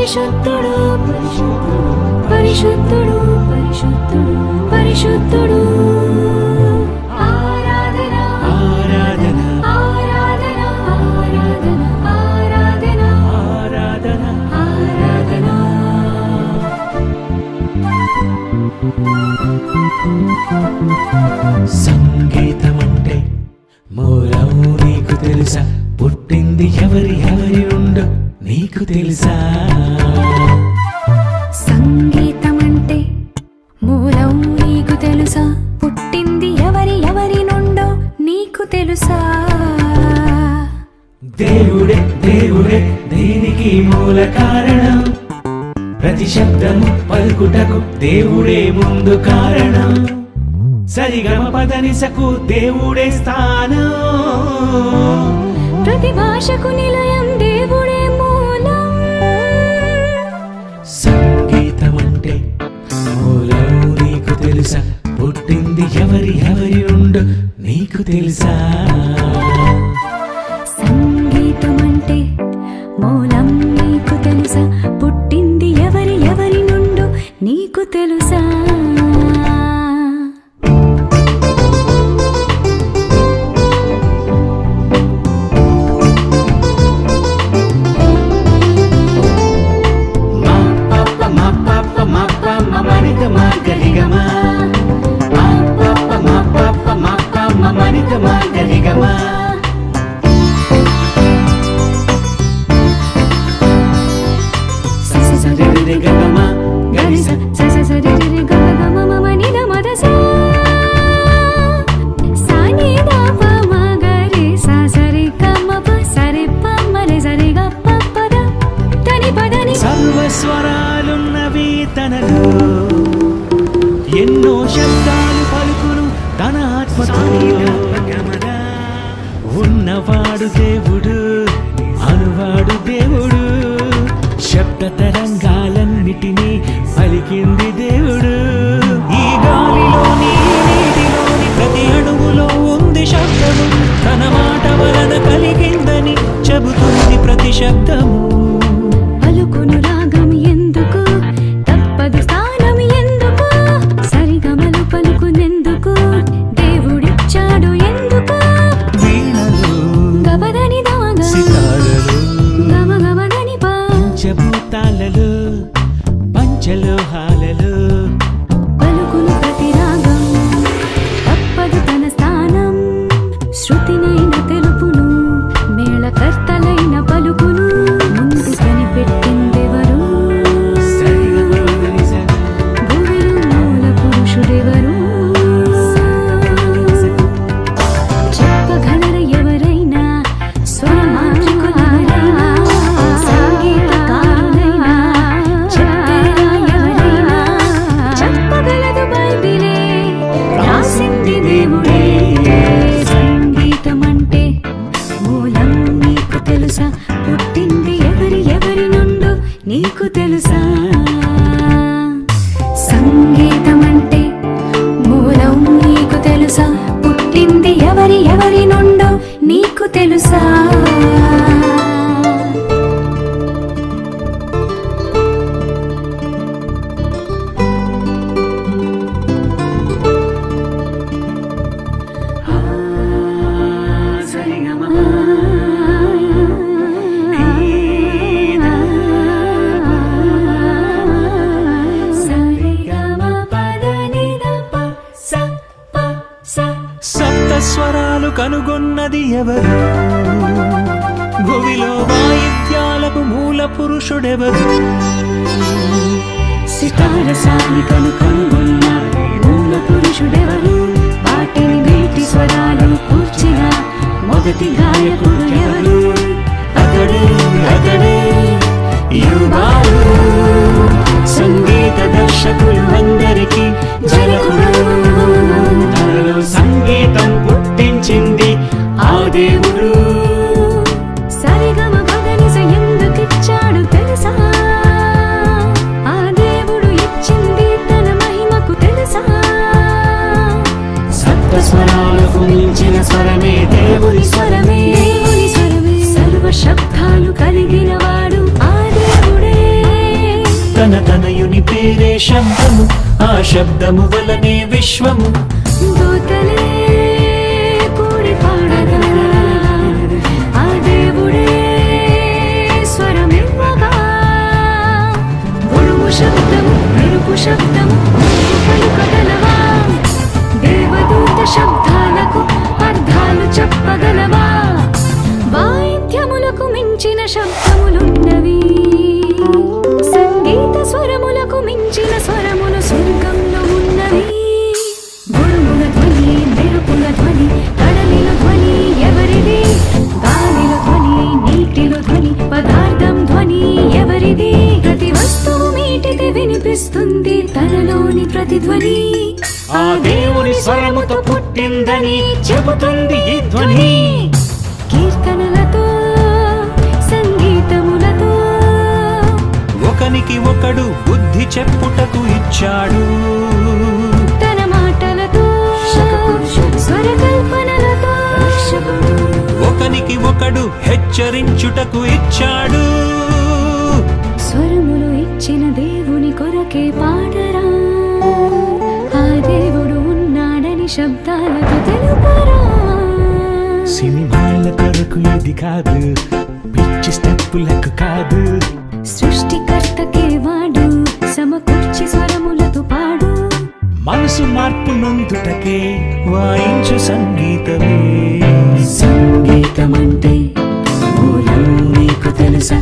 పరిశుద్ధుడు పరిశుద్ధుడు పరిశుద్ధుడు పరిశుద్ధుడు ఆరాధన ఆరాధన ఆరాధన ఆరాధన ఆరాధన ఆరాధన సంగీతం అంటే మూలం నీకు తెలుసా? పుట్టింది ఎవరి నుండో నీకు తెలుసా? సంగీతం అంటే మూలం నీకు తెలుసా? పుట్టింది ఎవరి నుండో నీకు తెలుసా? దేవుడే దేవుడే దీనికి మూల కారణం. ప్రతి శబ్దము పలుకుటకు దేవుడే ముందు కారణం. సరిగమ పదనిసకు దేవుడే స్థానం. ప్రతి భాషకు నిలయం దేవుడే మూలం. సంగీతం అంటే మూలం నీకు తెలుసా? పుట్టింది ఎవరి నుండో నీకు తెలుసా? సంగీతం అంటే మూలం నీకు తెలుసా? పుట్టింది ఎవరి నుండో నీకు తెలుసా? సర్వస్వరాలున్నవి తనలో, ఎన్నో శబ్దాలు పలుకును తన ఆత్మలో. ఉన్నవాడు దేవుడు, అనువాడు దేవుడు. శబ్ద తరంగాలన్నిటినీ పలికింది దేవుడు. ఈ గాలిలోని నీటిలోని ప్రతి అణువులో ఉంది శబ్దము. తన మాట వలన కలిగిందని చెబుతుంది ప్రతి శబ్దము. పలుకును రాగం ఎందుకు, తప్పదు స్థానం ఎందుకు, సరిగమలు పలుకునెందుకు దేవుడిచ్చాడు ఎందుకు? వీణలు గబదని దాగా సితారలు గమగమదని పంచభూతాలలో పంచలోహాలలో పలుకును ప్రతి రాగం, తప్పదు తన స్థానం. శృతినైన తెలుపును, మేళకర్తలైన పలుకును. ముందు కనిపెట్టిందెవరు? భూమిలో మూల పురుషుడెవరు? చెప్పగలర ఎవరైనా? స్వరమాంత్రికులెవరైనా, సంగీతకారులైనా చెప్పేరా ఎవరైనా? చెప్పగలదు బైబిలే, రాసింది దేవుడే. సంగీతం అంటే మూలం నీకు తెలుసా? పుట్టింది ఎవరి నుండో నీకు తెలుసా? సంగీతం అంటే మూలం నీకు తెలుసా? పుట్టింది ఎవరి నుండో నీకు తెలుసా? సప్త స్వరాలు కనుగొన్నది ఎవరు? భువిలో వాయిద్యాలకు మూల పురుషుడెవరు? సితార సానికను కనుగొన్న మూల పురుషుడెవరు? వాటిని వీటి స్వరాలు కూర్చిన మొదటి గాయకుడు ఎవరు? అతడే యువాలు. సంగీత దర్శకులు అందరికీ జనకుడు. తనలో సంగీతం పుట్టించింది ఆ దేవుడు. సరిగమ పదనిస ఎందుకిచ్చాడు తెలుసా? ఆ దేవుడు ఇచ్చింది తన మహిమకు తెలుసా? సప్త స్వరాలకు మించిన స్వరమే దేవుడి స్వరమే. దేవుని స్వరమే. సర్వ శబ్దాలు కలిగిన వాడు ఆ దేవుడే. శబ్దము, ఆ శబ్దము వలనే విశ్వము. దూతలే కూడి పాడగా ఆ దేవుడే స్వరమివ్వగా ఉరుము శబ్దము మెరుపు శబ్దము పలుకగలవా దేవదూత శబ్దాలకు అర్థాలు చెప్పగలవా వాయిద్యములకు మించిన శబ్దములున్నవి సంగీత స్వరములకు మించిన స్వరములు స్వర్గంలో ఉన్నవి గురుముల ధ్వని మెరుపుల ధ్వని కడలిలో ధ్వని ఎవరిది గాలిలో ధ్వని నీటిలో ధ్వని పదార్థం ధ్వని ఎవరిది ప్రతి వస్తువు మీటికి వినిపిస్తుంది తనలోని ప్రతిధ్వని ఆ దేవుని స్వరముతో పుట్టిందని చెబుతుంది ఈ ధ్వని. కీర్తనలతో సంగీతములతో ఒకనికి ఒకడు బుద్ధి చెప్పుటకు ఇచ్చాడు. తన మాటలతో స్వరకల్పనలతో ఒకనికి ఒకడు హెచ్చరించుటకు ఇచ్చాడు. స్వరములు ఇచ్చిన దేవుని కొరకే పాడరా ఆ దేవుడు ఉన్నాడని శబ్దాలతో తెలుపరా సినిమాల కొరకు ఇది కాదు, పిచ్చి స్టెప్పులకు కాదు. సృష్టికర్తకే వాడు సమకూర్చి స్వరములతో పాడు మనసు మార్పు నొందుటకే వాయించు సంగీతమే. సంగీతమంటే మూలం నీకు తెలుసా